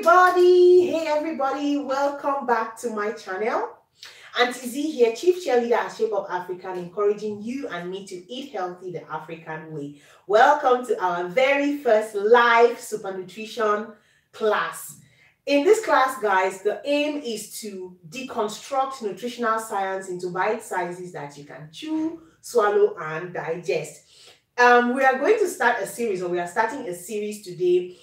Hey everybody, welcome back to my channel. Auntie Z here, Chief Cheerleader at Shape Up African, encouraging you and me to eat healthy the African way. Welcome to our very first live super nutrition class. In this class, guys, the aim is to deconstruct nutritional science into bite sizes that you can chew, swallow, and digest. We are going to start a series, or we are starting a series today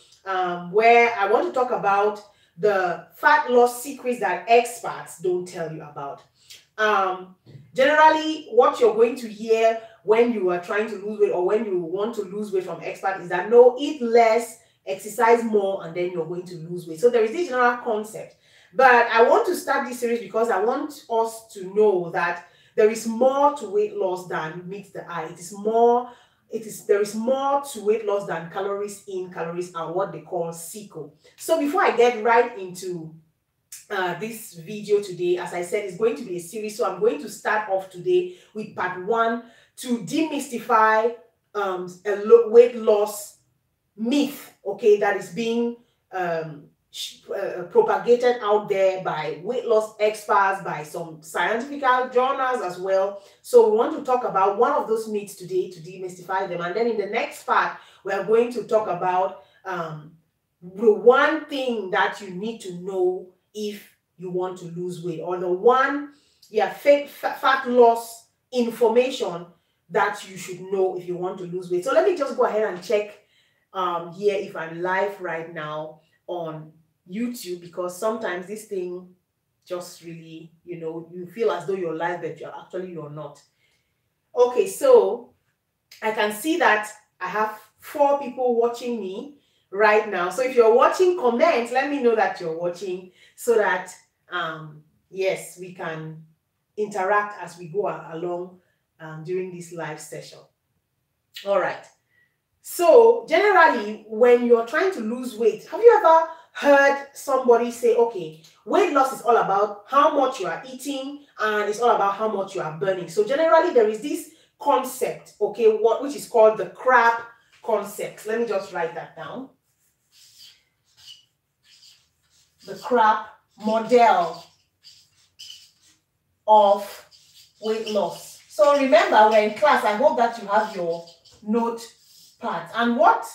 where I want to talk about the fat loss secrets that experts don't tell you about. Generally, what you're going to hear when you are trying to lose weight or when you want to lose weight from experts is that no, eat less, exercise more, and then you're going to lose weight. So there is this general concept. But I want to start this series because I want us to know that there is more to weight loss than meets the eye. There is more to weight loss than calories in, calories out, what they call CICO. So before I get right into this video today, as I said, it's going to be a series. So I'm going to start off today with part 1 to demystify a weight loss myth, okay, that is being propagated out there by weight loss experts, by some scientific journals as well. So we want to talk about one of those myths today to demystify them, and then in the next part we are going to talk about the one thing that you need to know if you want to lose weight, or the one fat loss information that you should know if you want to lose weight. So let me just go ahead and check here if I'm live right now on YouTube, because sometimes this thing just really, you feel as though you're live, but you're not. Okay, so I can see that I have 4 people watching me right now. So if you're watching, comment, let me know that you're watching, so that yes, we can interact as we go along during this live session. All right. So generally, when you're trying to lose weight, have you ever heard somebody say, okay, weight loss is all about how much you are eating and it's all about how much you are burning? So generally, there is this concept, okay, which is called the CRAP concept. Let me just write that down. The CRAP model of weight loss. So remember, we're in class. I hope that you have your note part. And what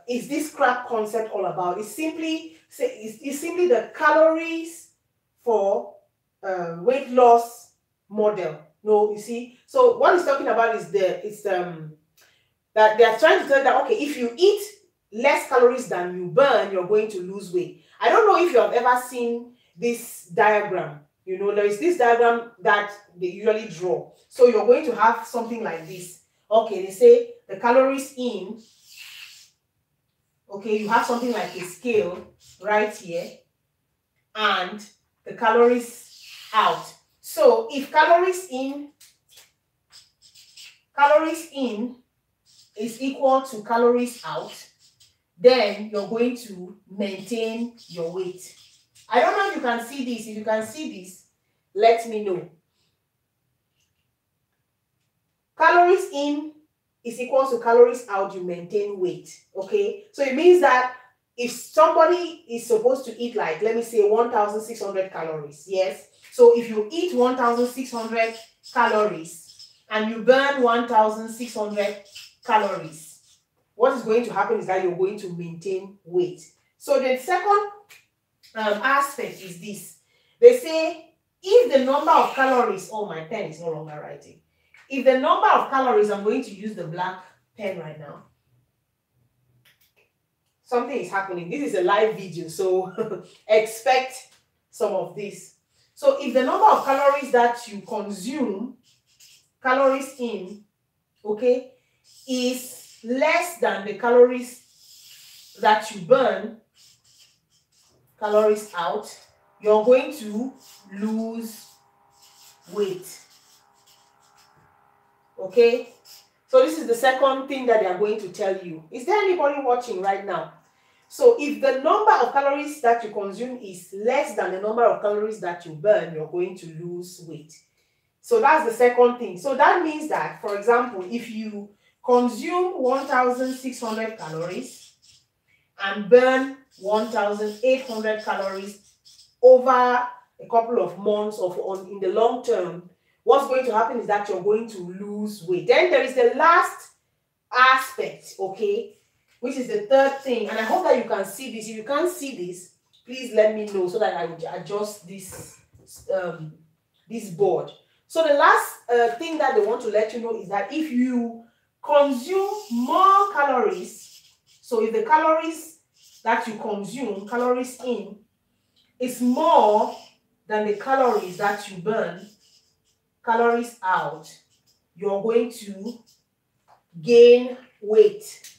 is this CRAP concept all about? It's simply the calories for weight loss model. No, you see. So what it's talking about is that they are trying to tell you that, okay, if you eat less calories than you burn, you're going to lose weight. I don't know if you have ever seen this diagram. There is this diagram that they usually draw. So you're going to have something like this. Okay, they say the calories in. Okay, you have something like a scale right here, and the calories out. So if calories in is equal to calories out, then you're going to maintain your weight. I don't know if you can see this. If you can see this, let me know. Calories in is equal to calories out, you maintain weight. Okay, so it means that if somebody is supposed to eat, like, let me say 1,600 calories, yes, so if you eat 1,600 calories and you burn 1,600 calories, what is going to happen is that you're going to maintain weight. So the second aspect is this. They say if the number of calories, oh, my pen is no longer writing. If the number of calories, I'm going to use the black pen right now. Something is happening. This is a live video, so expect some of this. So if the number of calories that you consume, calories in, okay, is less than the calories that you burn, calories out, you're going to lose weight. Okay, so this is the second thing that they are going to tell you. Is there anybody watching right now? So if the number of calories that you consume is less than the number of calories that you burn, you're going to lose weight. So that's the second thing. So that means that, for example, if you consume 1,600 calories and burn 1,800 calories over a couple of months or in the long term, what's going to happen is that you're going to lose weight. Then there is the last aspect, okay, which is the third thing. And I hope that you can see this. If you can't see this, please let me know so that I will adjust this this board. So the last thing that they want to let you know is that if you consume more calories, so if the calories that you consume, calories in, is more than the calories that you burn, calories out, you're going to gain weight.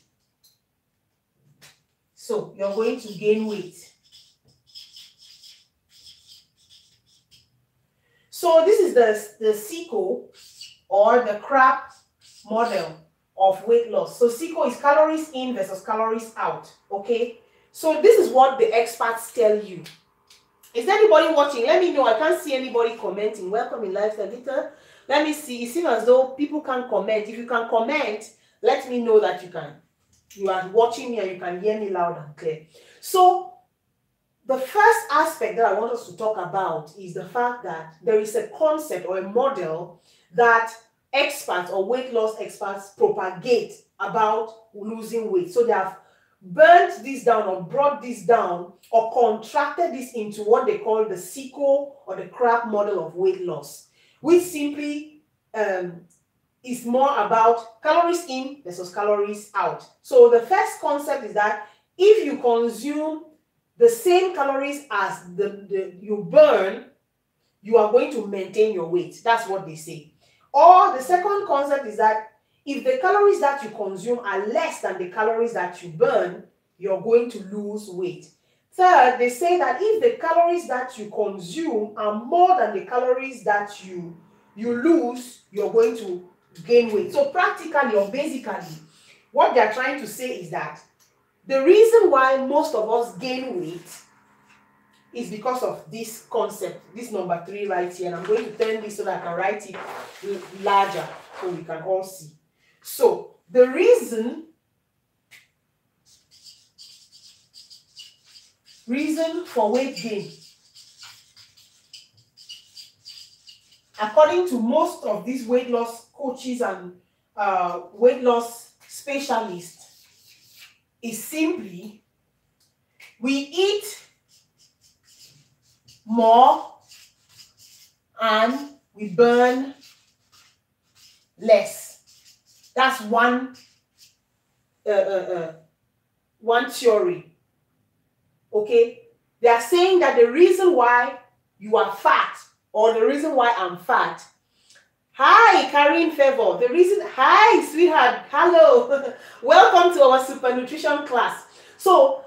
So you're going to gain weight. So this is the CICO or the CRAP model of weight loss. So CICO is calories in versus calories out. Okay. So this is what the experts tell you. Is there anybody watching? Let me know. I can't see anybody commenting. Welcome in Lifestyle Editor. Let me see. It seems as though people can comment. If you can comment, let me know that you are watching me and you can hear me loud and clear. So the first aspect that I want us to talk about is the fact that there is a concept or a model that experts or weight loss experts propagate about losing weight. So they have burnt this down or brought this down or contracted this into what they call the CICO or the CRAP model of weight loss, which simply is more about calories in versus calories out. So the first concept is that if you consume the same calories as you burn, you are going to maintain your weight. That's what they say. Or the second concept is that if the calories that you consume are less than the calories that you burn, you're going to lose weight. Third, they say that if the calories that you consume are more than the calories that you lose, you're going to gain weight. So practically or basically, what they're trying to say is that the reason why most of us gain weight is because of this concept, this number 3 right here. And I'm going to turn this so that I can write it larger so we can all see. So the reason for weight gain, according to most of these weight loss coaches and weight loss specialists, is simply we eat more and we burn less. That's one theory. Okay, they are saying that the reason why you are fat, or the reason why I'm fat. Hi, Karin Favor. The reason, hi, sweetheart. Hello. Welcome to our super nutrition class. So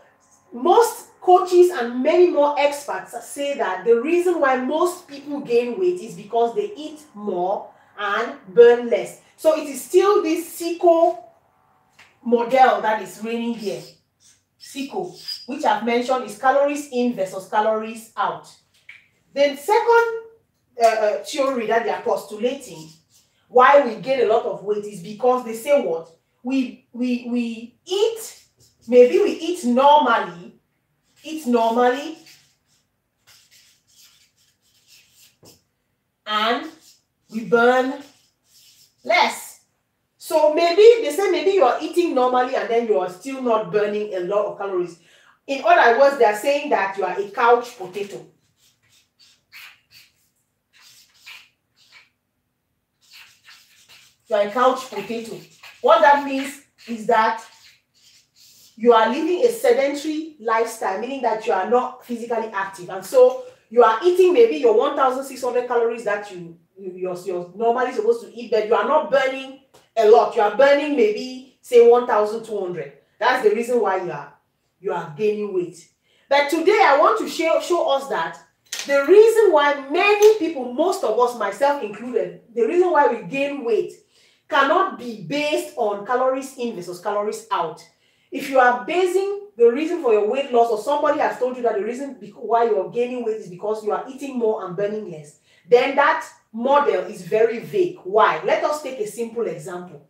most coaches and many more experts say that the reason why most people gain weight is because they eat more and burn less. So it is still this CICO model that is reigning here. CICO, which I've mentioned, is calories in versus calories out. Then second theory that they are postulating why we gain a lot of weight is because they say what? We eat, maybe we eat normally, and we burn less. So maybe they say maybe you are eating normally and then you are still not burning a lot of calories. In other words, they are saying that you are a couch potato. You are a couch potato. What that means is that you are living a sedentary lifestyle, meaning that you are not physically active. And so you are eating maybe your 1,600 calories that you're normally supposed to eat, but you are not burning a lot. You are burning maybe, say, 1,200. That's the reason why you are gaining weight. But today I want to show us that the reason why many people, most of us, myself included, the reason why we gain weight cannot be based on calories in versus calories out. If you are basing the reason for your weight loss, or somebody has told you that the reason why you are gaining weight is because you are eating more and burning less, then that model is very vague. Why? Let us take a simple example.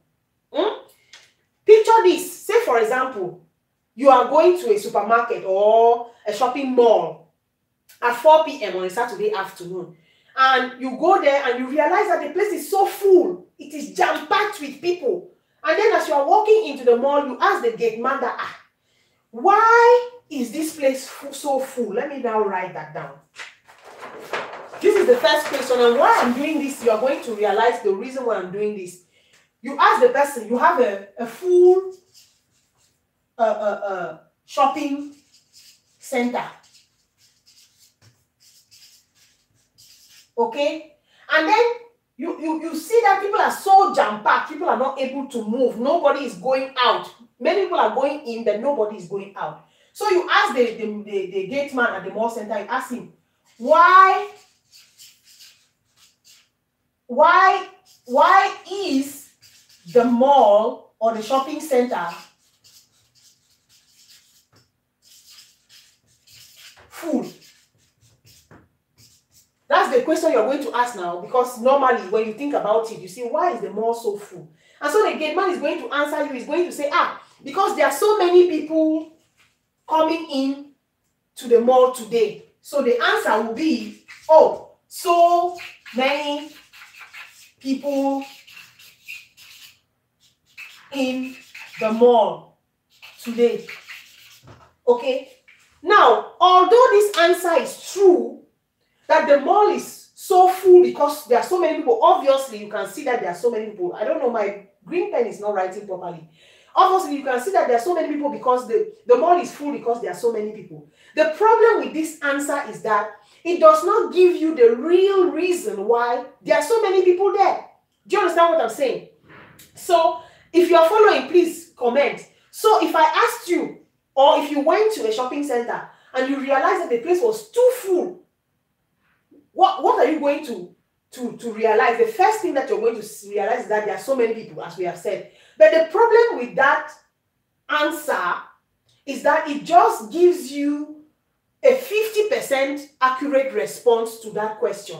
Picture this. Say, for example, you are going to a supermarket or a shopping mall at 4 p.m. on a Saturday afternoon, and you go there and you realize that the place is so full, it is jam-packed with people. And then as you are walking into the mall, you ask the gate man that, why is this place so full? Let me now write that down. This is the first question, and why I'm doing this, you are going to realize the reason why I'm doing this. You ask the person, you have a full shopping center. Okay? And then you see that people are so jam-packed, people are not able to move, nobody is going out. Many people are going in, but nobody is going out. So you ask the gate man at the mall center, you ask him, why is the mall or the shopping center full? That's the question you're going to ask now, because normally when you think about it, you see, why is the mall so full? And so the gate man is going to answer you, he's going to say, because there are so many people coming in to the mall today. So the answer will be, so many people in the mall today. Okay? Now, although this answer is true, that the mall is so full because there are so many people, obviously you can see that there are so many people. I don't know, my green pen is not writing properly. Obviously, you can see that there are so many people because the mall is full because there are so many people. The problem with this answer is that it does not give you the real reason why there are so many people there. Do you understand what I'm saying? So, if you are following, please comment. So, if I asked you, or if you went to a shopping center and you realized that the place was too full, what are you going to realize? The first thing that you're going to realize is that there are so many people, as we have said. But the problem with that answer is that it just gives you a 50% accurate response to that question.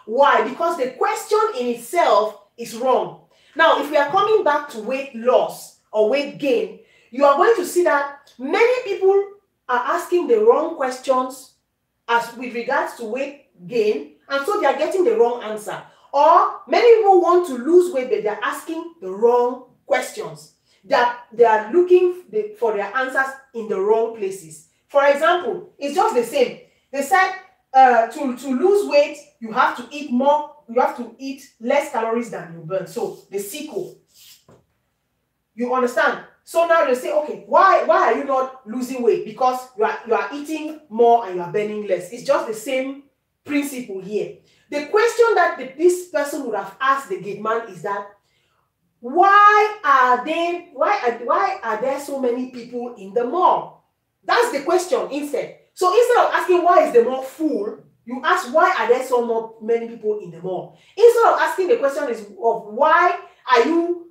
Why? Because the question in itself is wrong. Now, if we are coming back to weight loss or weight gain, you are going to see that many people are asking the wrong questions as with regards to weight gain, and so they are getting the wrong answer. Or many people want to lose weight, but they are asking the wrong questions. That they are looking for their answers in the wrong places. For example, it's just the same. They said to lose weight, you have to eat more, you have to eat less calories than you burn. So the CICO. You understand? So now they say, okay, why are you not losing weight? Because you are eating more and you are burning less. It's just the same principle here. The question that this person would have asked the gate man is that, why are there so many people in the mall? That's the question instead. So instead of asking why is the mall full, you ask why are there so many people in the mall. Instead of asking the question of why are you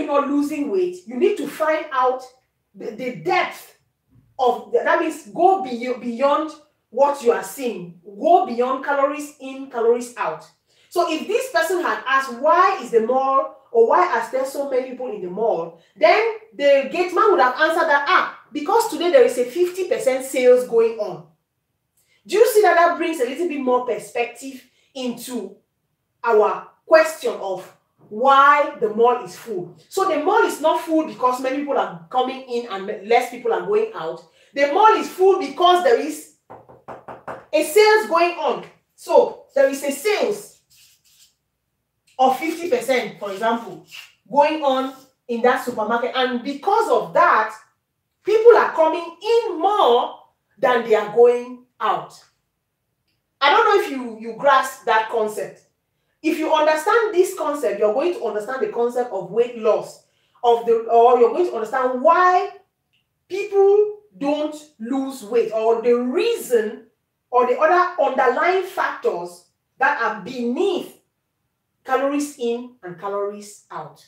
not losing weight, you need to find out the depth of that. Means go beyond what you are seeing. Go beyond calories in, calories out. So if this person had asked why is the mall, or why are there so many people in the mall, then the gate man would have answered that, because today there is a 50% sales going on. Do you see that that brings a little bit more perspective into our question of why the mall is full? So the mall is not full because many people are coming in and less people are going out. The mall is full because there is a sales going on. So there is a sales of 50%, for example, going on in that supermarket. And because of that, people are coming in more than they are going out. I don't know if you grasp that concept. If you understand this concept, you're going to understand the concept of weight loss, or you're going to understand why people don't lose weight, or the reason or the other underlying factors that are beneath calories in and calories out.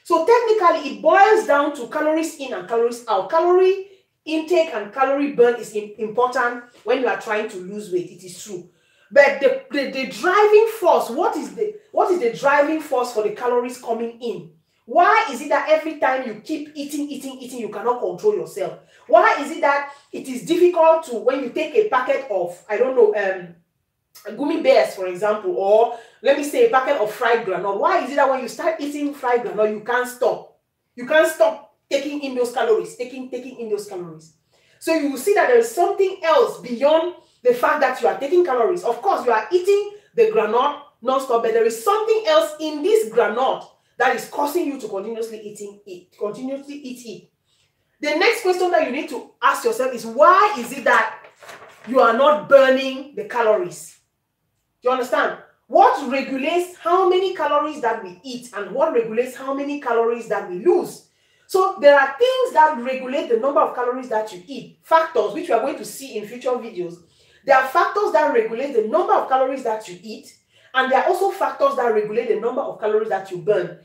So technically, it boils down to calories in and calories out. Calorie intake and calorie burn is important when you are trying to lose weight. It is true. But the driving force, what is the driving force for the calories coming in? Why is it that every time you keep eating, you cannot control yourself? Why is it that it is difficult to, when you take a packet of, I don't know, gummy bears, for example, or let me say a packet of fried granola, why is it that when you start eating fried granola, you can't stop? You can't stop taking in those calories, taking in those calories. So you will see that there is something else beyond the fact that you are taking calories. Of course, you are eating the granola non-stop, but there is something else in this granola that is causing you to continuously eat it. The next question that you need to ask yourself is, why is it that you are not burning the calories? Do you understand? What regulates how many calories that we eat and what regulates how many calories that we lose? So there are things that regulate the number of calories that you eat, factors which we are going to see in future videos. There are factors that regulate the number of calories that you eat, and there are also factors that regulate the number of calories that you burn.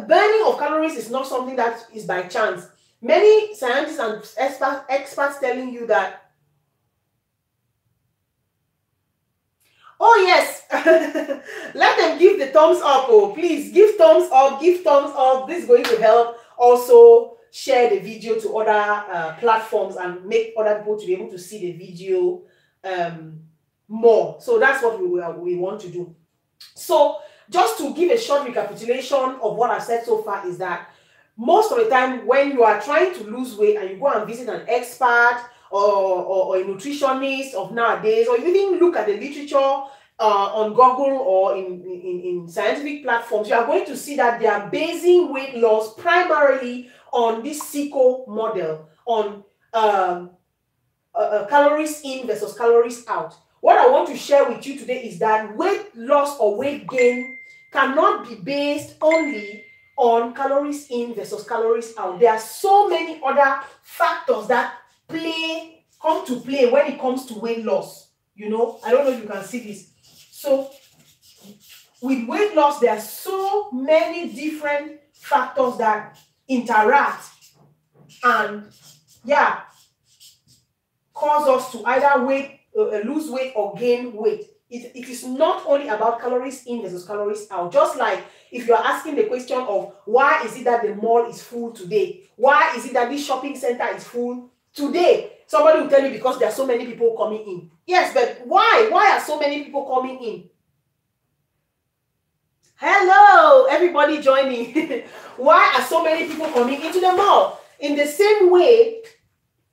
Burning of calories is not something that is by chance. Many scientists and experts telling you that, oh yes, let them give the thumbs up. Oh, please give thumbs up, give thumbs up. This is going to help. Also share the video to other platforms and make other people to be able to see the video more. So that's what we want to do. So just to give a short recapitulation of what I've said so far is that most of the time when you are trying to lose weight and you go and visit an expert or a nutritionist of nowadays, or you even look at the literature on Google or in scientific platforms, you are going to see that they are basing weight loss primarily on this CICO model, on calories in versus calories out. What I want to share with you today is that weight loss or weight gain cannot be based only on calories in versus calories out. There are so many other factors that come to play when it comes to weight loss. You know, I don't know if you can see this. So with weight loss, there are so many different factors that interact and cause us to either lose weight or gain weight. It is not only about calories in versus calories out. Just like if you are asking the question of why is it that the mall is full today? Why is it that this shopping center is full today? Somebody will tell you because there are so many people coming in. Yes, but why? Why are so many people coming in? Hello, everybody joining. Why are so many people coming into the mall? In the same way,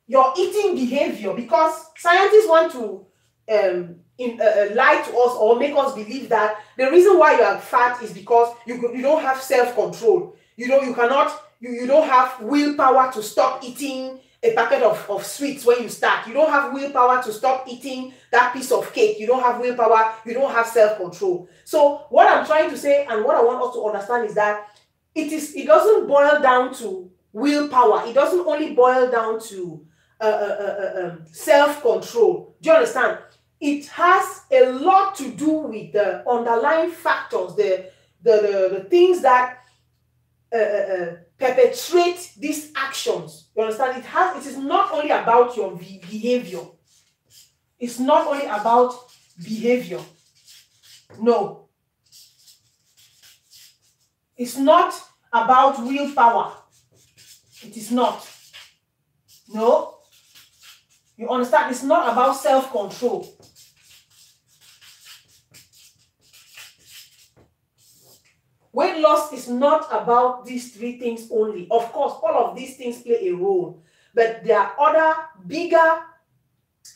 your eating behavior, because scientists want to lie to us or make us believe that the reason why you are fat is because you don't have self-control. You don't have willpower to stop eating a packet of sweets when you start. You don't have willpower to stop eating that piece of cake. You don't have willpower. You don't have self-control. So what I'm trying to say and what I want us to understand is that it doesn't boil down to willpower. It doesn't only boil down to self-control. Do you understand? It has a lot to do with the underlying factors, the things that perpetrate these actions. You understand? It is not only about your behavior. It's not only about behavior. No. It's not about willpower. It is not. No. You understand? It's not about self-control. Weight loss is not about these three things only. Of course, all of these things play a role, but there are other bigger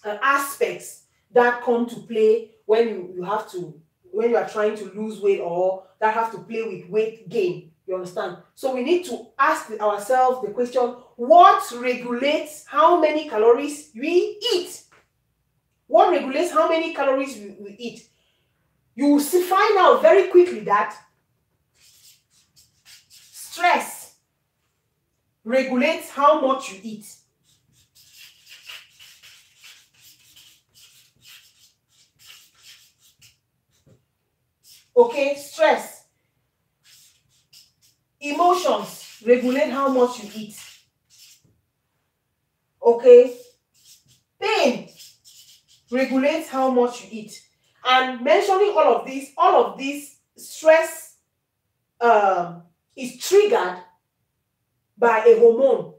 aspects that come to play when you are trying to lose weight, or that have to play with weight gain. You understand? So we need to ask ourselves the question, what regulates how many calories we eat? What regulates how many calories we eat? You will find out very quickly that stress regulates how much you eat. Okay, stress. Emotions regulate how much you eat. Okay, pain regulates how much you eat. And mentioning all of these stress is triggered by a hormone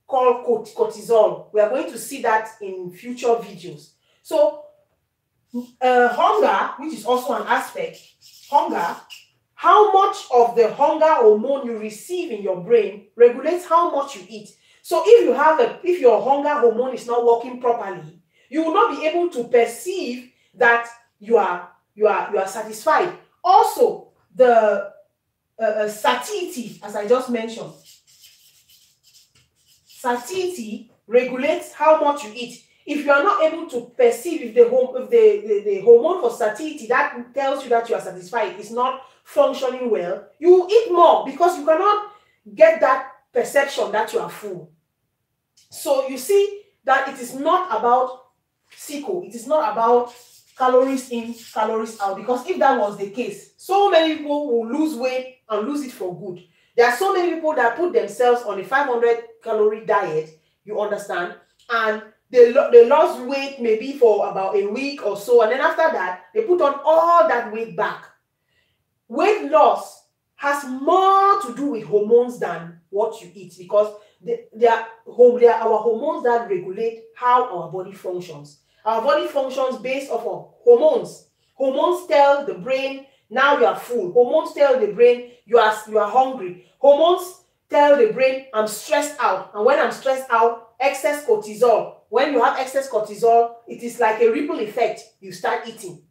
called cortisol. We are going to see that in future videos. So hunger, which is also an aspect, hunger, how much of the hunger hormone you receive in your brain regulates how much you eat. So if your hunger hormone is not working properly, you will not be able to perceive that you are satisfied. Also, the satiety, as I just mentioned, satiety regulates how much you eat. If you are not able to perceive, if the hormone for satiety that tells you that you are satisfied is not functioning well, you will eat more because you cannot get that perception that you are full. So you see that it is not about CICO. It is not about calories in, calories out. Because if that was the case, so many people will lose weight and lose it for good. There are so many people that put themselves on a 500 calorie diet, you understand, and they lost weight maybe for about a week or so, and then after that, they put on all that weight back. Weight loss has more to do with hormones than what you eat, because they are our hormones that regulate how our body functions. Our body functions based off of hormones. Hormones tell the brain, now you are full. Hormones tell the brain, you are hungry. Hormones tell the brain, I'm stressed out. And when I'm stressed out, excess cortisol. When you have excess cortisol, it is like a ripple effect. You start eating.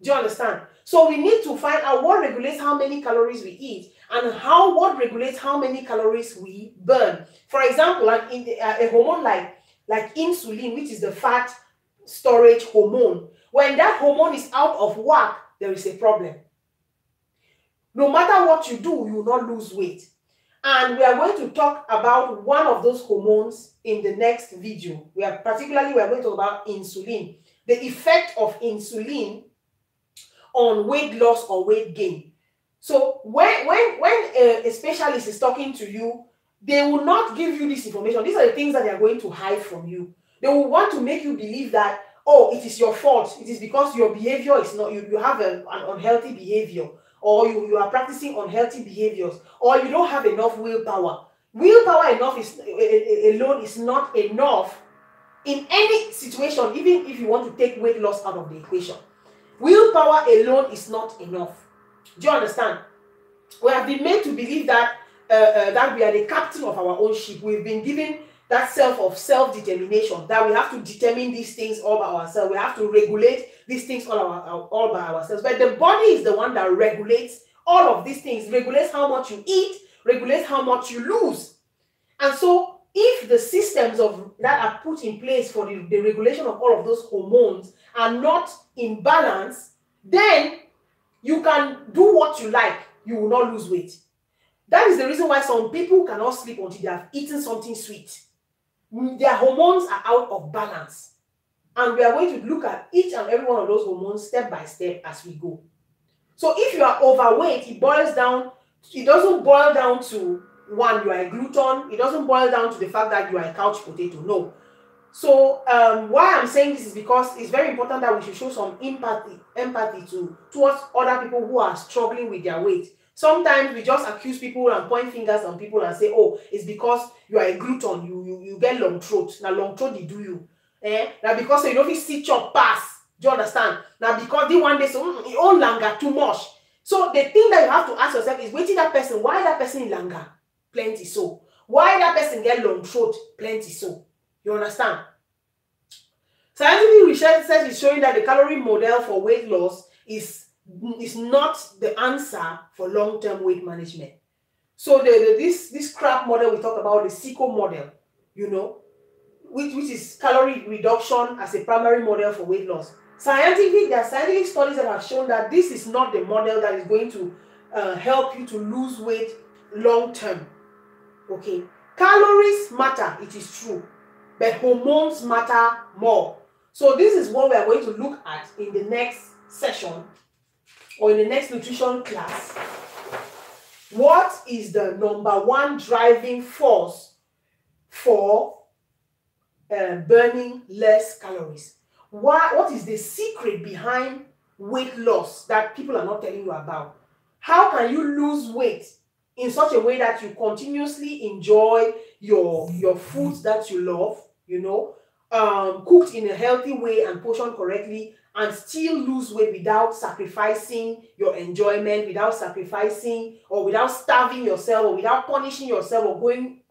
Do you understand? So we need to find out what regulates how many calories we eat and what regulates how many calories we burn. For example, like a hormone like insulin, which is the fat storage hormone. When that hormone is out of whack, there is a problem. No matter what you do, you will not lose weight. And we are going to talk about one of those hormones in the next video. We are going to talk about insulin. The effect of insulin on weight loss or weight gain. So when a specialist is talking to you, they will not give you this information. These are the things that they are going to hide from you. They will want to make you believe that, oh, it is your fault. It is because your behavior is not, you have an unhealthy behavior, or you are practicing unhealthy behaviors, or you don't have enough willpower. Willpower alone is not enough in any situation, even if you want to take weight loss out of the equation. Willpower alone is not enough. Do you understand? We have been made to believe that that we are the captain of our own ship. We've been given that self-determination, that we have to determine these things all by ourselves. We have to regulate these things all by ourselves. But the body is the one that regulates all of these things, regulates how much you eat, regulates how much you lose. And so if the systems that are put in place for the regulation of all of those hormones are not in balance, then you can do what you like, you will not lose weight. That is the reason why some people cannot sleep until they have eaten something sweet. Their hormones are out of balance. And we are going to look at each and every one of those hormones step by step as we go. So if you are overweight, it doesn't boil down to one, you are a glutton. It doesn't boil down to the fact that you are a couch potato. No. So why I'm saying this is because it's very important that we should show some empathy towards other people who are struggling with their weight. Sometimes we just accuse people and point fingers on people and say, oh, it's because you are a glutton, you get long throat. Now long throat they do you. Now because you don't sit your pass. Do you understand? Now because the one day so you own longer too much. So the thing that you have to ask yourself is, waiting that person, why that person is longer? Plenty so. Why that person get long throat? Plenty so. You understand? Scientific research is showing that the calorie model for weight loss is not the answer for long-term weight management. So this crap model we talk about, the CICO model, you know, which is calorie reduction as a primary model for weight loss. There are scientific studies that have shown that this is not the model that is going to help you to lose weight long-term. Okay, calories matter, it is true, but hormones matter more. So this is what we are going to look at in the next session or in the next nutrition class. What is the number one driving force for burning less calories? What is the secret behind weight loss that people are not telling you about? how can you lose weight in such a way that you continuously enjoy your foods that you love, you know, cooked in a healthy way and portioned correctly, and still lose weight without sacrificing your enjoyment, without sacrificing or without starving yourself or without punishing yourself or going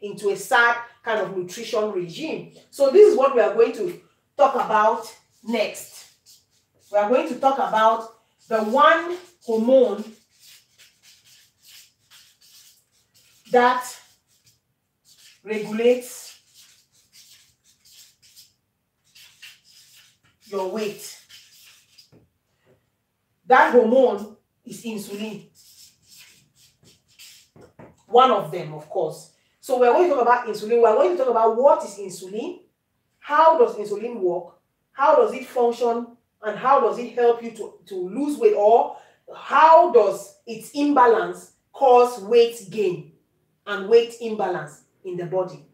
into a sad kind of nutrition regime. So this is what we are going to talk about next. We are going to talk about the one hormone that regulates your weight. That hormone is insulin. One of them, of course. So we're going to talk about insulin. We're going to talk about what is insulin, how does insulin work, how does it function, and how does it help you to lose weight, or how does its imbalance cause weight gain and weight imbalance in the body.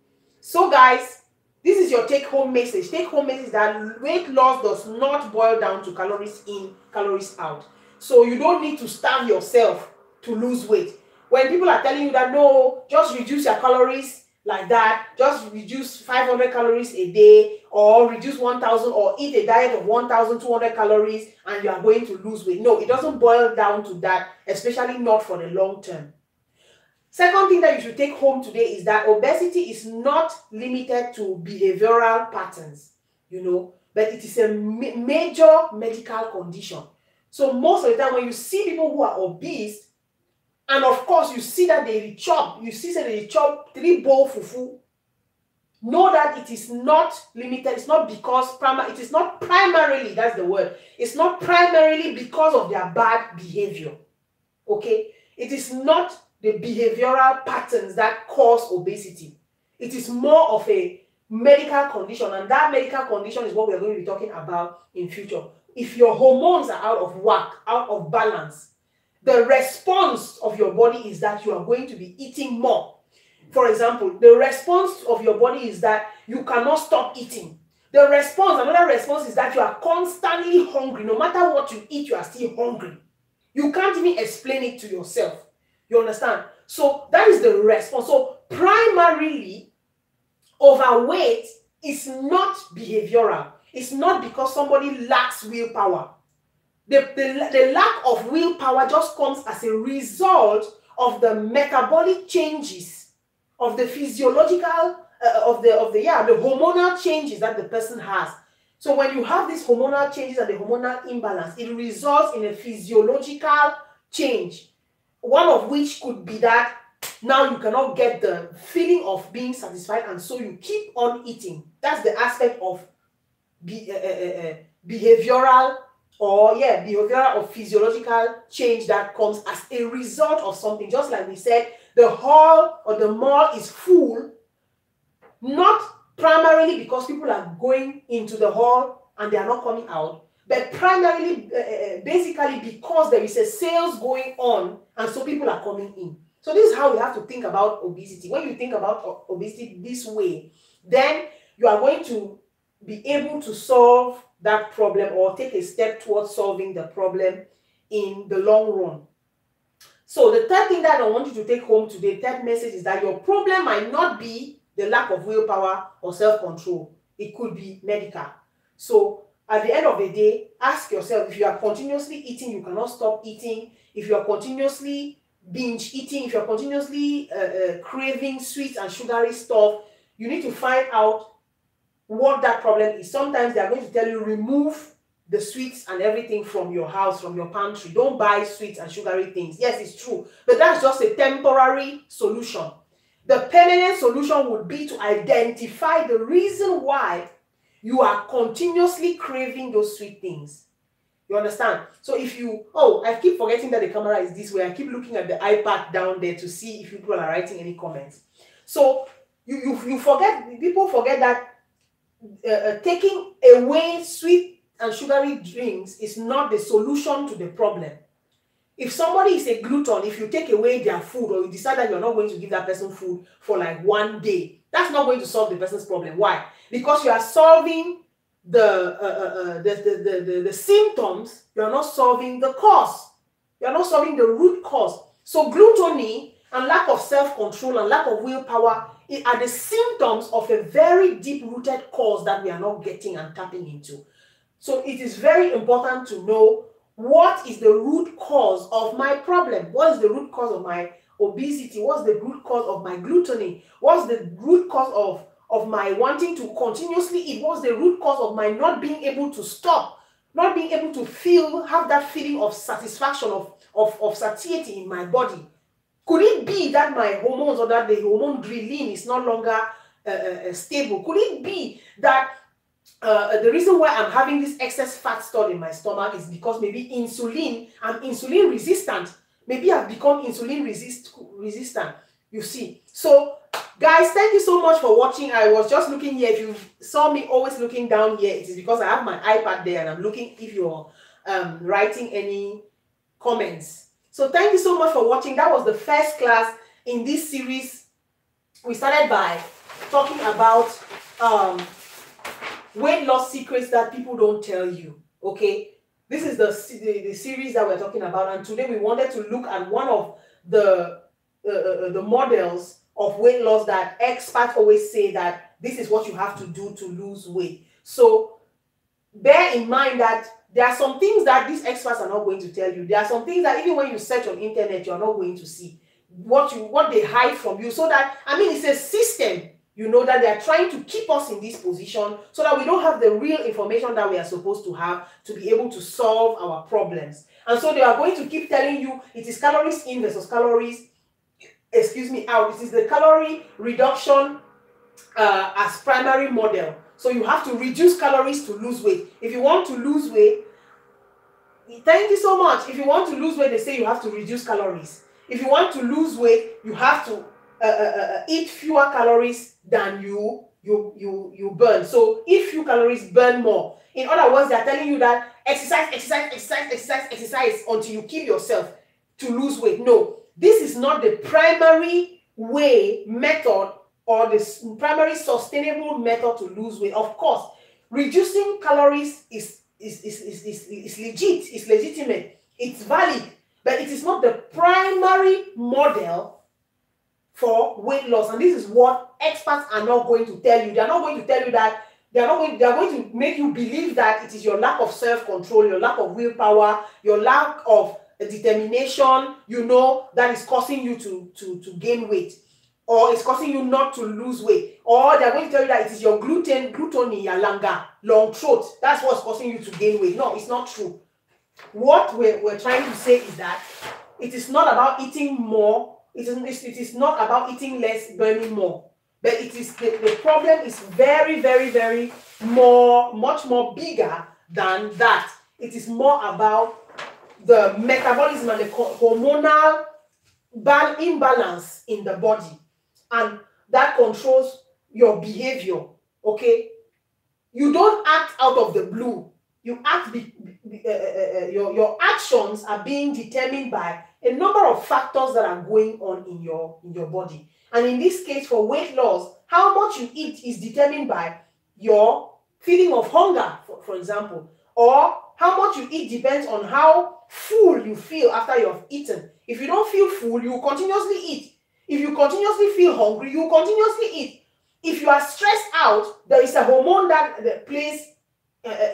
So guys, this is your take-home message. Take-home message that weight loss does not boil down to calories in, calories out. So you don't need to starve yourself to lose weight. When people are telling you that, no, just reduce your calories like that, just reduce 500 calories a day, or reduce 1,000, or eat a diet of 1,200 calories and you are going to lose weight. No, it doesn't boil down to that, especially not for the long term. Second thing that you should take home today is that obesity is not limited to behavioral patterns, you know, but it is a major medical condition. So most of the time when you see people who are obese, and of course you see that they chop, you see that they chop 3 bowl fufu, know that it is not limited. It's not because it is not primarily, that's the word, it's not primarily because of their bad behavior. Okay, it is not the behavioral patterns that cause obesity. It is more of a medical condition, and that medical condition is what we are going to be talking about in future. If your hormones are out of whack, out of balance, the response of your body is that you are going to be eating more. For example, the response of your body is that you cannot stop eating. Another response is that you are constantly hungry. No matter what you eat, you are still hungry. You can't even explain it to yourself. You understand? So that is the response. So primarily, overweight is not behavioral. It's not because somebody lacks willpower. The lack of willpower just comes as a result of the metabolic changes, of the physiological, the hormonal changes that the person has. So when you have these hormonal changes and the hormonal imbalance, it results in a physiological change. One of which could be that now you cannot get the feeling of being satisfied, and so you keep on eating. That's the aspect of behavioral or physiological change that comes as a result of something. Just like we said, the hall or the mall is full, not primarily because people are going into the hall and they are not coming out, but primarily, basically because there is a sales going on and so people are coming in. So this is how we have to think about obesity. When you think about obesity this way, then you are going to be able to solve that problem or take a step towards solving the problem in the long run. So the third thing that I want you to take home today, third message, is that your problem might not be the lack of willpower or self-control. It could be medical. So at the end of the day, ask yourself, if you are continuously eating, you cannot stop eating. If you are continuously binge eating, if you are continuously craving sweet and sugary stuff, you need to find out what that problem is. Sometimes they are going to tell you, remove the sweets and everything from your house, from your pantry. Don't buy sweets and sugary things. Yes, it's true, but that's just a temporary solution. The permanent solution would be to identify the reason why you are continuously craving those sweet things. You understand? So if you, I keep forgetting that the camera is this way. I keep looking at the iPad down there to see if people are writing any comments. So you forget, people forget that taking away sweet and sugary drinks is not the solution to the problem. If somebody is a glutton, if you take away their food or you decide that you're not going to give that person food for like 1 day, that's not going to solve the person's problem. Why? Because you are solving the symptoms, you are not solving the cause. You're not solving the root cause. So gluttony and lack of self-control and lack of willpower are the symptoms of a very deep-rooted cause that we are not getting and tapping into. So it is very important to know what is the root cause of my problem. What is the root cause of my obesity? What's the root cause of my gluttony? What's the root cause of my wanting to continuously eat? What's the root cause of my not being able to stop? Not being able to have that feeling of satisfaction, of satiety in my body. Could it be that my hormones or that the hormone ghrelin is no longer stable? Could it be that the reason why I'm having this excess fat stored in my stomach is because maybe I'm insulin resistant. Maybe I've become insulin resistant, you see. So, guys, thank you so much for watching. I was just looking here. If you saw me always looking down here, it is because I have my iPad there and I'm looking if you're writing any comments. So thank you so much for watching. That was the first class in this series. We started by talking about weight loss secrets that people don't tell you. Okay, this is the series that we're talking about, and today we wanted to look at one of the models of weight loss that experts always say that this is what you have to do to lose weight. So bear in mind that there are some things that these experts are not going to tell you. There are some things that even when you search on internet, you're not going to see what they hide from you. So that, I mean, it's a system, you know, that they are trying to keep us in this position so that we don't have the real information that we are supposed to have to be able to solve our problems. And so they are going to keep telling you it is calories in versus calories, out. It is the calorie reduction as primary model. So you have to reduce calories to lose weight. If you want to lose weight, thank you so much. If you want to lose weight, they say you have to reduce calories. If you want to lose weight, you have to eat fewer calories than you burn. So eat few calories, burn more. In other words, they are telling you that exercise until you kill yourself to lose weight. No, this is not the primary method or the primary sustainable method to lose weight. Of course, reducing calories is legit, it's legitimate, it's valid, but it is not the primary model for weight loss. And this is what experts are not going to tell you. They are not going to tell you that they are going to make you believe that it is your lack of self-control, your lack of willpower, your lack of determination, you know, that is causing you to gain weight, or it's causing you not to lose weight, or they're going to tell you that it is your gluttony, your long throat, that's what's causing you to gain weight. No, it's not true. What we're trying to say is that it is not about eating more, it is not about eating less, burning more, but it is the problem is very, very, very much more bigger than that. It is more about the metabolism and the hormonal imbalance in the body, and that controls your behavior. Okay, you don't act out of the blue. You act your actions are being determined by a number of factors that are going on in your body. And in this case, for weight loss, how much you eat is determined by your feeling of hunger, for example, or how much you eat depends on how full you feel after you have eaten. If you don't feel full, you will continuously eat. If you continuously feel hungry, you will continuously eat. If you are stressed out, there is a hormone that plays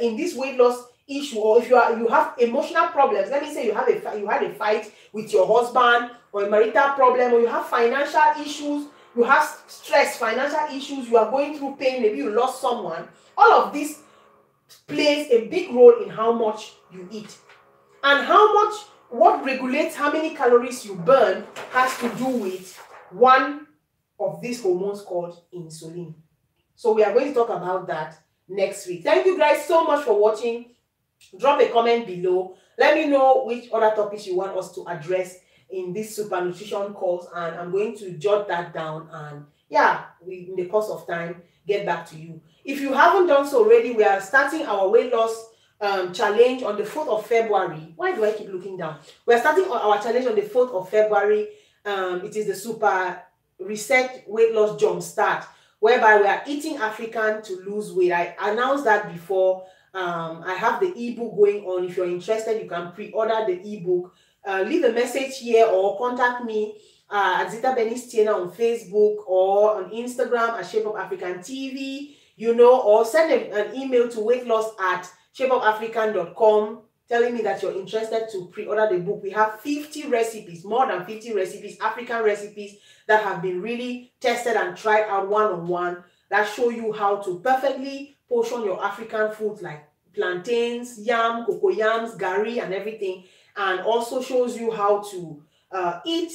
in this weight loss issue. Or if you have emotional problems, let me say you had a fight with your husband, or a marital problem, or you have financial issues, you have stress, financial issues, you are going through pain, maybe you lost someone. All of this plays a big role in how much you eat. And what regulates how many calories you burn has to do with one of these hormones called insulin. So we are going to talk about that next week. Thank you guys so much for watching. Drop a comment below. Let me know which other topics you want us to address in this super nutrition course, and I'm going to jot that down, and yeah, in the course of time get back to you. If you haven't done so already, we are starting our weight loss challenge on the 4th of February. Why do I keep looking down? We're starting our challenge on the 4th of February. It is the Super Reset Weight Loss Jump Start, whereby we are eating African to lose weight. I announced that before. I have the ebook going on. If you're interested, you can pre-order the ebook. leave a message here or contact me at Zita Benistiena on Facebook or on Instagram at Shape Up African TV, you know, or send an email to weightloss@shapeupafrican.com telling me that you're interested to pre-order the book. We have 50 recipes, more than 50 recipes, African recipes that have been really tested and tried out one-on-one that show you how to perfectly portion your African foods like plantains, yam, cocoyams, gari, and everything, and also shows you how to eat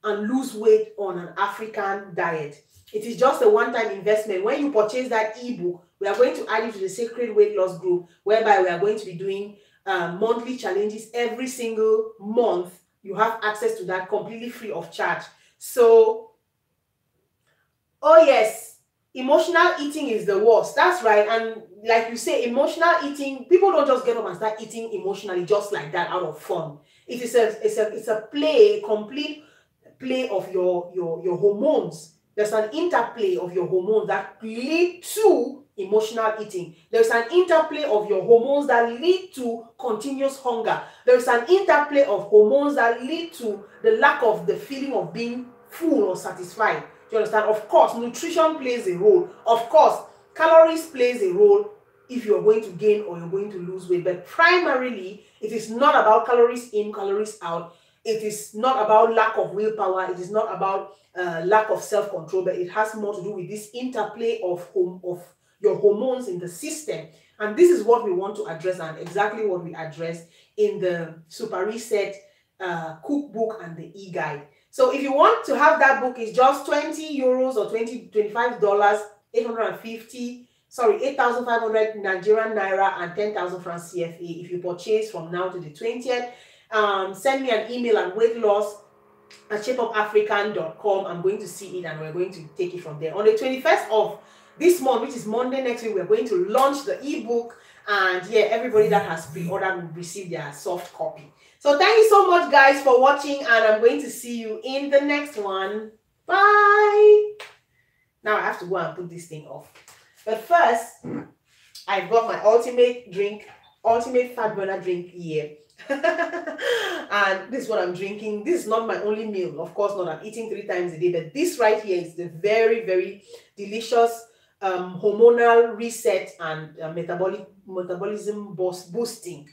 and lose weight on an African diet. It is just a one-time investment. When you purchase that ebook, we are going to add you to the Sacred Weight Loss group, whereby we are going to be doing monthly challenges every single month. You have access to that completely free of charge. So, oh yes, emotional eating is the worst. That's right. And like you say, emotional eating, people don't just get up and start eating emotionally just like that out of fun. It is a play, a complete play of your hormones. There's an interplay of your hormones that lead to emotional eating. There's an interplay of your hormones that lead to continuous hunger. There's an interplay of hormones that lead to the lack of the feeling of being full or satisfied. Do you understand? Of course, nutrition plays a role. Of course, calories plays a role if you're going to gain or you're going to lose weight. But primarily, it is not about calories in, calories out. It is not about lack of willpower. It is not about lack of self-control, but it has more to do with this interplay of your hormones in the system. And this is what we want to address, and exactly what we address in the Super Reset cookbook and the e-guide. So if you want to have that book, it's just 20 euros or $25, 8,500 Nigerian Naira and 10,000 francs CFA if you purchase from now to the 20th. Send me an email at weightloss@shapeupafrican.com. I'm going to see it and we're going to take it from there. On the 21st of this month, which is Monday next week, we're going to launch the ebook, and yeah, everybody that has pre-ordered will receive their soft copy. So thank you so much, guys, for watching, and I'm going to see you in the next one. Bye. Now I have to go and put this thing off. But first, I've got my ultimate fat burner drink here. And this is what I'm drinking. This is not my only meal, of course not. I'm eating 3 times a day, but this right here is the very, very delicious hormonal reset and metabolism boosting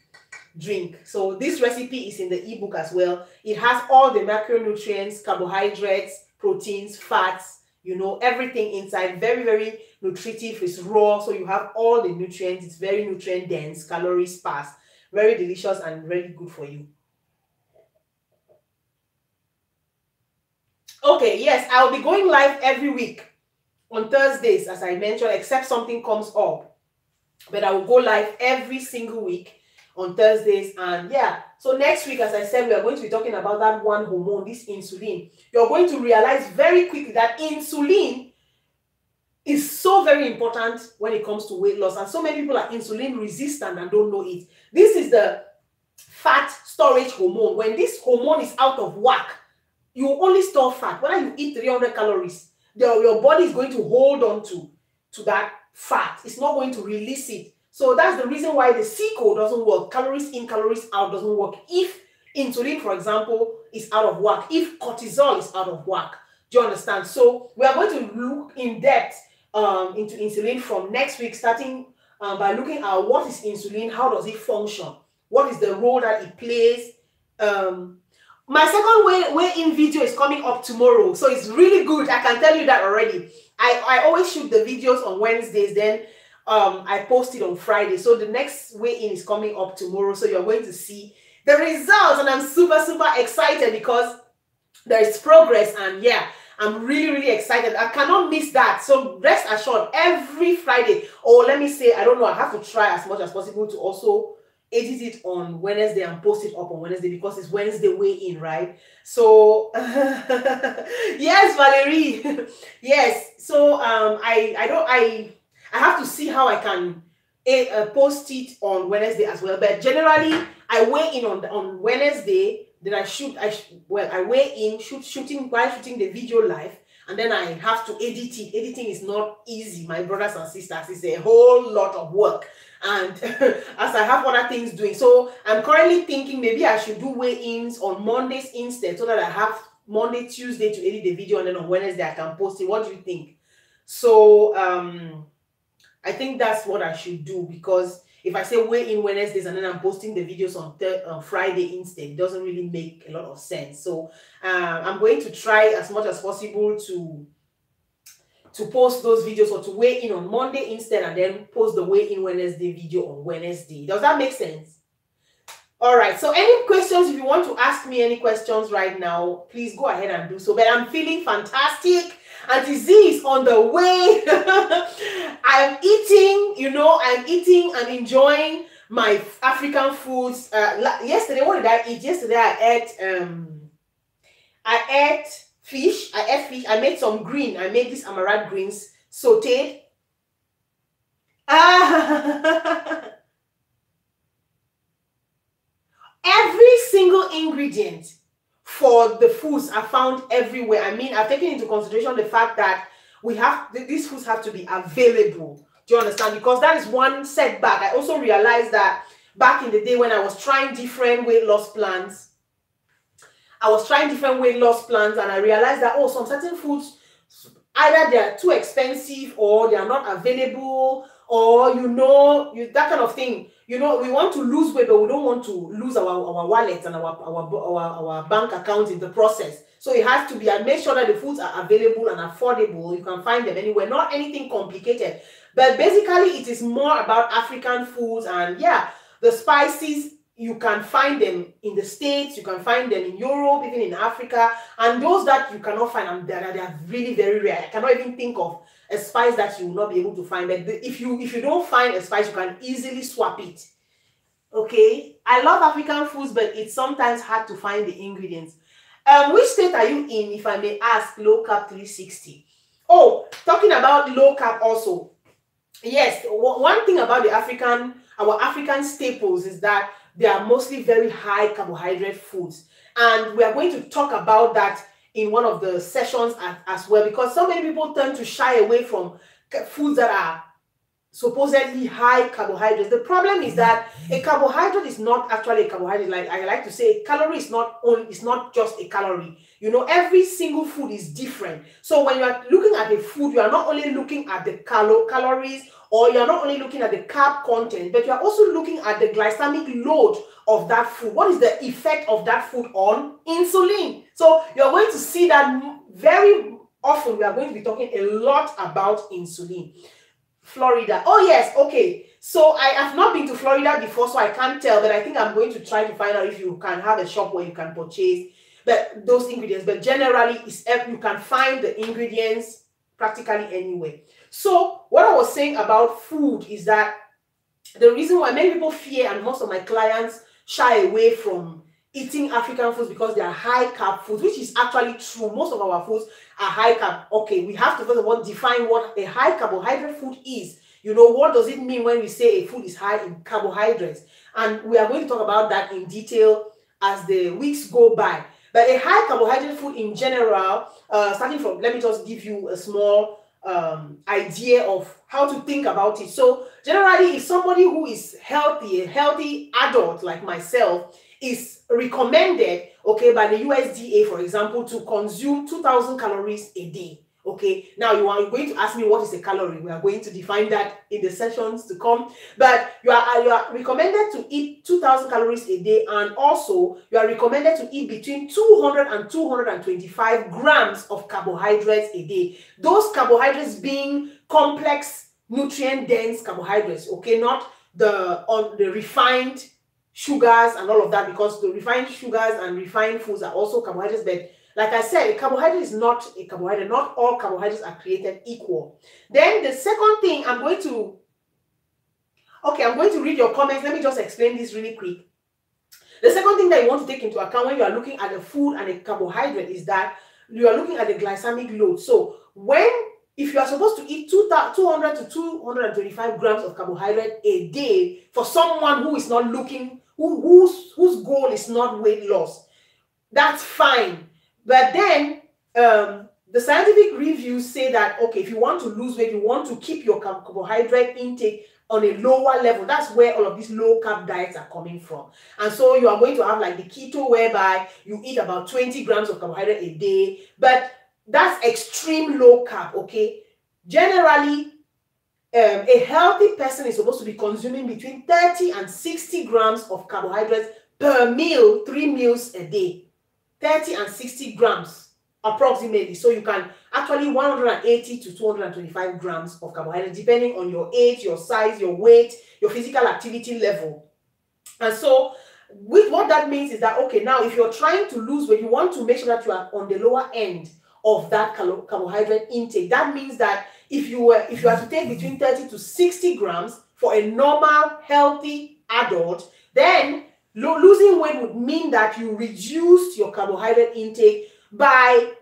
drink. So this recipe is in the ebook as well. It has all the macronutrients, carbohydrates, proteins, fats, you know, everything inside. Very, very nutritive. It's raw, so you have all the nutrients. It's very nutrient dense, calorie sparse, very delicious and very good for you. Okay, yes, I'll be going live every week on Thursdays, as I mentioned, except something comes up. But I will go live every single week on Thursdays. And yeah, so next week, as I said, we are going to be talking about that one hormone, this insulin. You're going to realize very quickly that insulin is so very important when it comes to weight loss. And so many people are insulin resistant and don't know it. This is the fat storage hormone. When this hormone is out of whack, you only store fat. Whether you eat 300 calories, your body is going to hold on to that fat. It's not going to release it. So that's the reason why the CICO doesn't work. Calories in, calories out doesn't work. If insulin, for example, is out of whack, if cortisol is out of whack, do you understand? So we are going to look in depth into insulin from next week, starting by looking at what is insulin, how does it function, what is the role that it plays. My second weigh-in video is coming up tomorrow, so it's really good. I can tell you that already. I always shoot the videos on Wednesdays, then I post it on Friday. So the next weigh-in is coming up tomorrow, so you're going to see the results, and I'm super, super excited because there is progress, and yeah, I'm really, really excited. I cannot miss that. So rest assured, every Friday, or let me say, I don't know, I have to try as much as possible to also edit it on Wednesday and post it up on Wednesday, because it's Wednesday weigh-in, right? So yes, Valerie. Yes. So I have to see how I can post it on Wednesday as well. But generally, I weigh in on Wednesday. Then I weigh in while shooting the video live, and then I have to edit it. Editing is not easy, my brothers and sisters. It's a whole lot of work. And as I have other things doing. So I'm currently thinking maybe I should do weigh-ins on Mondays instead, so that I have Monday, Tuesday to edit the video, and then on Wednesday I can post it. What do you think? So I think that's what I should do, because if I say weigh-in Wednesdays and then I'm posting the videos on Friday instead, it doesn't really make a lot of sense. So I'm going to try as much as possible to post those videos, or to weigh in on Monday instead, and then post the weigh-in Wednesday video on Wednesday. Does that make sense? All right. So any questions, if you want to ask me any questions right now, please go ahead and do so. But I'm feeling fantastic. Auntie Z is on the way. I'm eating, I'm eating and enjoying my African foods. Yesterday, what did I eat? Yesterday, I ate fish. I made some green. I made these amaranth greens sauteed. Every single ingredient for the foods are found everywhere. I mean, I've taken into consideration the fact that these foods have to be available. Do you understand? Because that is one setback. I also realized that back in the day when I was trying different weight loss plans, and I realized that, some certain foods, either they are too expensive or they are not available, or that kind of thing. We want to lose weight, but we don't want to lose our wallets and our bank account in the process. So it has to be, and make sure that the foods are available and affordable. You can find them anywhere, not anything complicated. But basically, it is more about African foods, and the spices, you can find them in the States, you can find them in Europe, even in Africa, and those that you cannot find, they are really very rare. I cannot even think of a spice that you will not be able to find. But if you don't find a spice, you can easily swap it. Okay, I love African foods, but it's sometimes hard to find the ingredients. Which state are you in, if I may ask? Low carb 360. Oh, talking about low carb also. Yes, one thing about our African staples is that they are mostly very high carbohydrate foods, and we are going to talk about that in one of the sessions as well, because so many people tend to shy away from foods that are supposedly high carbohydrates. The problem is that a carbohydrate is not actually a carbohydrate. Like I like to say, a calorie is not just a calorie. Every single food is different. So when you are looking at a food, you are not only looking at the calories, or you're not only looking at the carb content, but you're also looking at the glycemic load of that food. What is the effect of that food on insulin? So you're going to see that very often. We are going to be talking a lot about insulin. Florida. Oh, yes. Okay. So I have not been to Florida before, so I can't tell, but I think I'm going to try to find out if you can have a shop where you can purchase those ingredients. But generally, you can find the ingredients practically anywhere. So what I was saying about food is that the reason why many people fear, and most of my clients shy away from eating African foods, because they are high carb foods, which is actually true. Most of our foods are high carb. Okay, we have to first of all define what a high carbohydrate food is. What does it mean when we say a food is high in carbohydrates? And we are going to talk about that in detail as the weeks go by. But a high carbohydrate food in general, starting from, let me just give you a small idea of how to think about it. So generally, if somebody who is healthy, a healthy adult like myself, is recommended, okay, by the USDA, for example, to consume 2,000 calories a day. Okay, now you are going to ask me what is a calorie. We are going to define that in the sessions to come. But you are recommended to eat 2,000 calories a day, and also you are recommended to eat between 200 and 225 grams of carbohydrates a day. Those carbohydrates being complex, nutrient-dense carbohydrates. Okay, not the refined sugars and all of that, because the refined sugars and refined foods are also carbohydrates. But like I said, a carbohydrate is not a carbohydrate. Not all carbohydrates are created equal. Then the second thing, I'm going to read your comments. Let me just explain this really quick. The second thing that you want to take into account when you are looking at a food and a carbohydrate is that you are looking at the glycemic load. So if you are supposed to eat 200 to 225 grams of carbohydrate a day for someone who is not looking, whose goal is not weight loss, that's fine. But then the scientific reviews say that, okay, if you want to lose weight, you want to keep your carbohydrate intake on a lower level. That's where all of these low carb diets are coming from. And so you are going to have like the keto, whereby you eat about 20 grams of carbohydrate a day, but that's extreme low carb, okay? Generally, a healthy person is supposed to be consuming between 30 and 60 grams of carbohydrates per meal, 3 meals a day. 30 and 60 grams approximately. So you can actually 180 to 225 grams of carbohydrates, depending on your age, your size, your weight, your physical activity level. And so with what that means is that, okay, now if you're trying to lose weight, you want to make sure that you are on the lower end of that carbohydrate intake. That means that if you are to take between 30 to 60 grams for a normal, healthy adult, then losing weight would mean that you reduced your carbohydrate intake by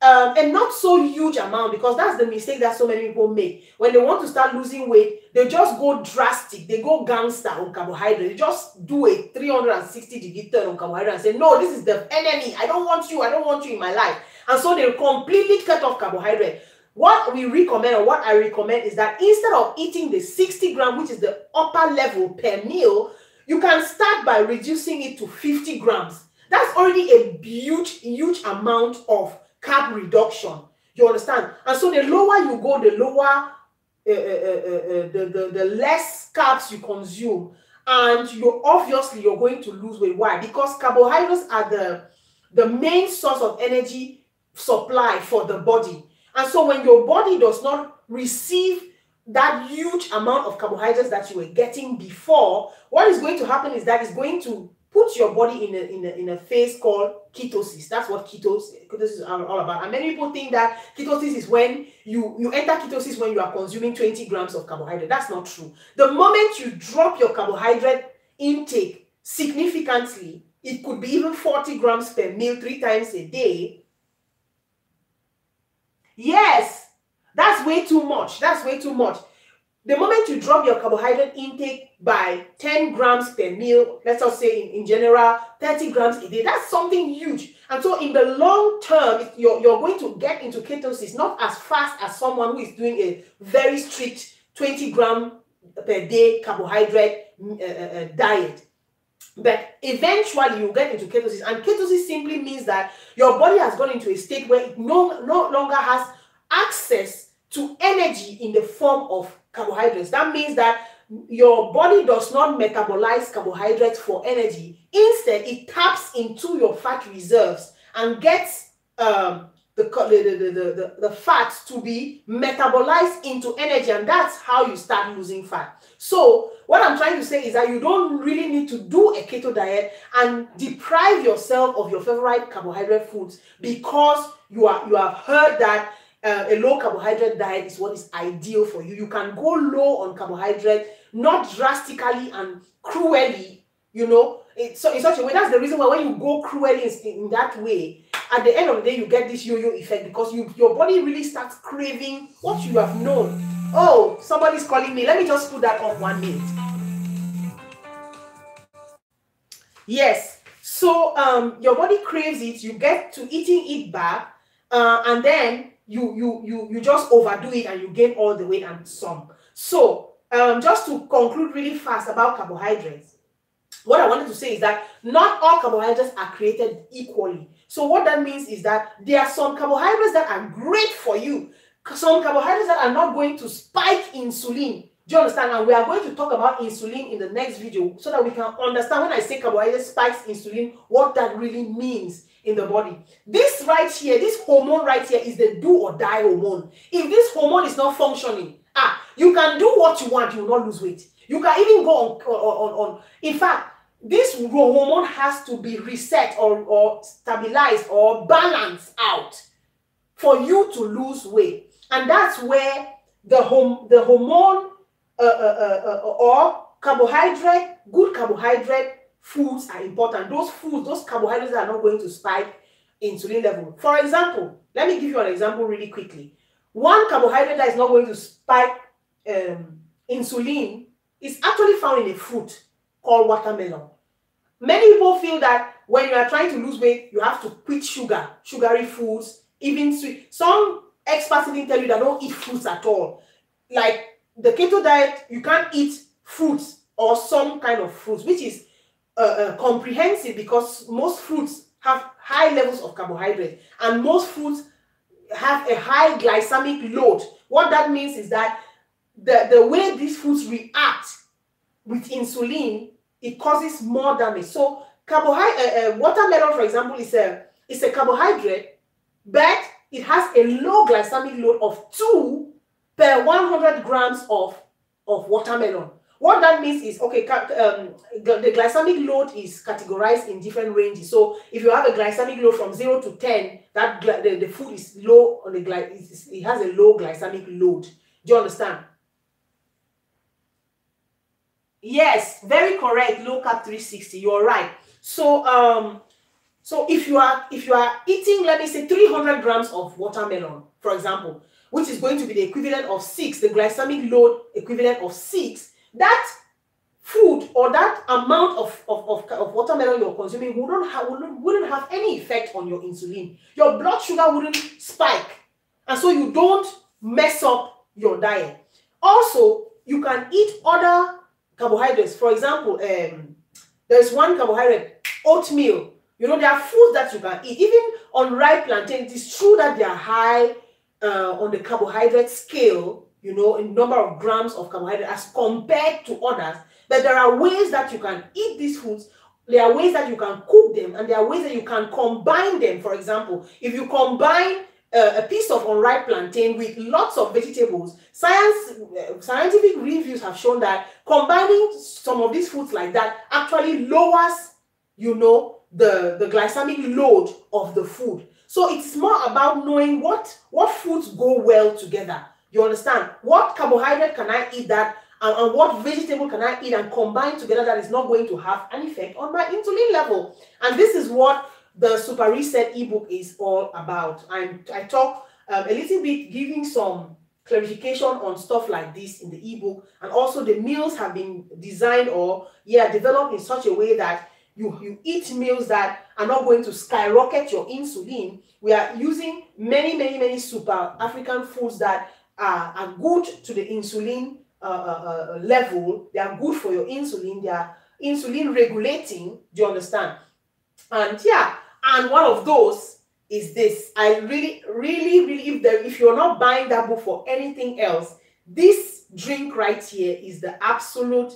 a not so huge amount, because that's the mistake that so many people make. When they want to start losing weight, they just go drastic, they go gangster on carbohydrate, they just do a 360-degree turn on carbohydrate and say, no, this is the enemy, I don't want you in my life. And so they completely cut off carbohydrate. What we recommend, or what I recommend, is that instead of eating the 60 grams, which is the upper level per meal, you can start by reducing it to 50 grams. That's already a huge amount of carb reduction. You understand? And so the lower you go, the lower, the less carbs you consume, and you're going to lose weight. Why? Because carbohydrates are the main source of energy supply for the body. And so when your body does not receive that huge amount of carbohydrates that you were getting before, what is going to happen is that it's going to put your body in a phase called ketosis. That's what ketosis are all about. And many people think that ketosis is when you enter ketosis when you are consuming 20 grams of carbohydrate. That's not true. The moment you drop your carbohydrate intake significantly, it could be even 40 grams per meal 3 times a day. Yes, that's way too much. That's way too much. The moment you drop your carbohydrate intake by 10 grams per meal, let's just say in general, 30 grams a day, that's something huge. And so in the long term, you're going to get into ketosis, not as fast as someone who is doing a very strict 20 gram per day carbohydrate diet. But eventually you get into ketosis, and ketosis simply means that your body has gone into a state where it no longer has access to energy in the form of carbohydrates. That means that your body does not metabolize carbohydrates for energy. Instead, it taps into your fat reserves and gets the fat to be metabolized into energy, and that's how you start losing fat. So what I'm trying to say is that you don't really need to do a keto diet and deprive yourself of your favorite carbohydrate foods because you have heard that a low carbohydrate diet is what is ideal for you. You can go low on carbohydrate, not drastically and cruelly, you know, in such a way. That's the reason why when you go cruelly in that way, at the end of the day, you get this yo-yo effect, because your body really starts craving what you have known. Oh, somebody's calling me. Let me just put that off 1 minute. Yes. So your body craves it. You get to eating it back, and then you just overdo it and you gain all the weight and some. So just to conclude really fast about carbohydrates, what I wanted to say is that not all carbohydrates are created equally. So what that means is that there are some carbohydrates that are great for you, some carbohydrates that are not going to spike insulin. Do you understand? And we are going to talk about insulin in the next video so that we can understand when I say carbohydrate spikes insulin, what that really means in the body. This right here, this hormone right here is the do or die hormone. If this hormone is not functioning, you can do what you want, you will not lose weight. You can even go on. In fact, this hormone has to be reset or stabilized or balanced out for you to lose weight. And that's where the hormone or carbohydrate, good carbohydrate foods are important. Those foods, those carbohydrates are not going to spike insulin level. For example, let me give you an example really quickly. One carbohydrate that is not going to spike insulin is actually found in a fruit called watermelon. Many people feel that when you are trying to lose weight, you have to quit sugar, sugary foods, even sweet. Some experts even tell you that don't eat fruits at all. Like the keto diet, you can't eat fruits or some kind of fruits, which is comprehensive, because most fruits have high levels of carbohydrate, and most fruits have a high glycemic load. What that means is that the way these foods react with insulin, it causes more damage. So watermelon, for example, is a carbohydrate, but it has a low glycemic load of 2 per 100 grams of watermelon. What that means is, okay, the glycemic load is categorized in different ranges. So if you have a glycemic load from 0 to 10, that the food is low on it has a low glycemic load. Do you understand? Yes, very correct. Low carb 360. You're right. So so if you are eating, let me say, 300 grams of watermelon, for example, which is going to be the equivalent of 6, the glycemic load equivalent of 6, that food or that amount of watermelon you're consuming wouldn't have any effect on your insulin. Your blood sugar wouldn't spike, and so you don't mess up your diet. Also, you can eat other carbohydrates. For example, there's one carbohydrate, oatmeal. You know, there are foods that you can eat. Even on ripe plantain, it is true that they are high on the carbohydrate scale, you know, in number of grams of carbohydrate as compared to others. But there are ways that you can eat these foods. There are ways that you can cook them, and there are ways that you can combine them. For example, if you combine a piece of unripe plantain with lots of vegetables, scientific reviews have shown that combining some of these foods like that actually lowers, you know, the glycemic load of the food. So it's more about knowing what foods go well together. You understand? What carbohydrate can I eat that, and what vegetable can I eat and combine together that is not going to have an effect on my insulin level? And this is what the Super Reset ebook is all about. I talk a little bit, giving some clarification on stuff like this in the ebook, and also the meals have been designed or developed in such a way that you eat meals that are not going to skyrocket your insulin. We are using many super African foods that are good to the insulin level. They are good for your insulin. They are insulin regulating. Do you understand? And and one of those is this. I really, if you're not buying that book for anything else, this drink right here is the absolute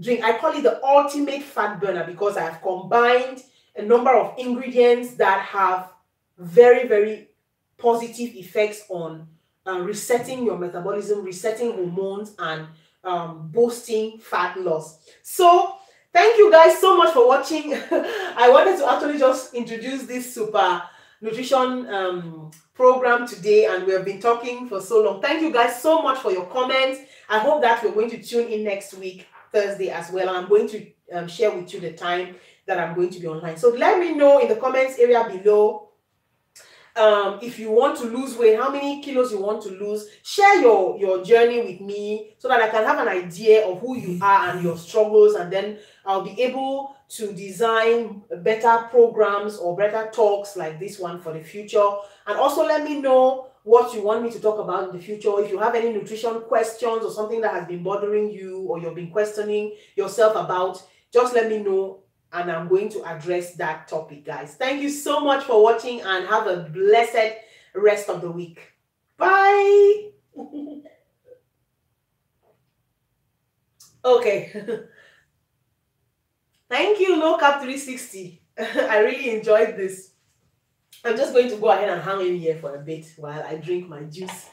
drink. I call it the ultimate fat burner, because I have combined a number of ingredients that have very positive effects on resetting your metabolism, resetting hormones, and boosting fat loss. So thank you guys so much for watching. I wanted to actually just introduce this super nutrition program today, and we have been talking for so long. Thank you guys so much for your comments. I hope that you're going to tune in next week, Thursday as well. I'm going to share with you the time that I'm going to be online. So let me know in the comments area below if you want to lose weight, how many kilos you want to lose. Share your journey with me so that I can have an idea of who you are and your struggles, and then I'll be able to design better programs or better talks like this one for the future. And also let me know what you want me to talk about in the future. If you have any nutrition questions or something that has been bothering you or you've been questioning yourself about, just let me know, and I'm going to address that topic, guys. Thank you so much for watching, and have a blessed rest of the week. Bye. Okay. Thank you, Low Carb 360. I really enjoyed this. I'm just going to go ahead and hang in here for a bit while I drink my juice.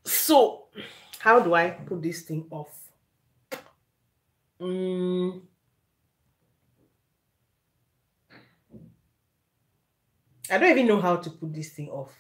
So, how do I put this thing off? I don't even know how to put this thing off.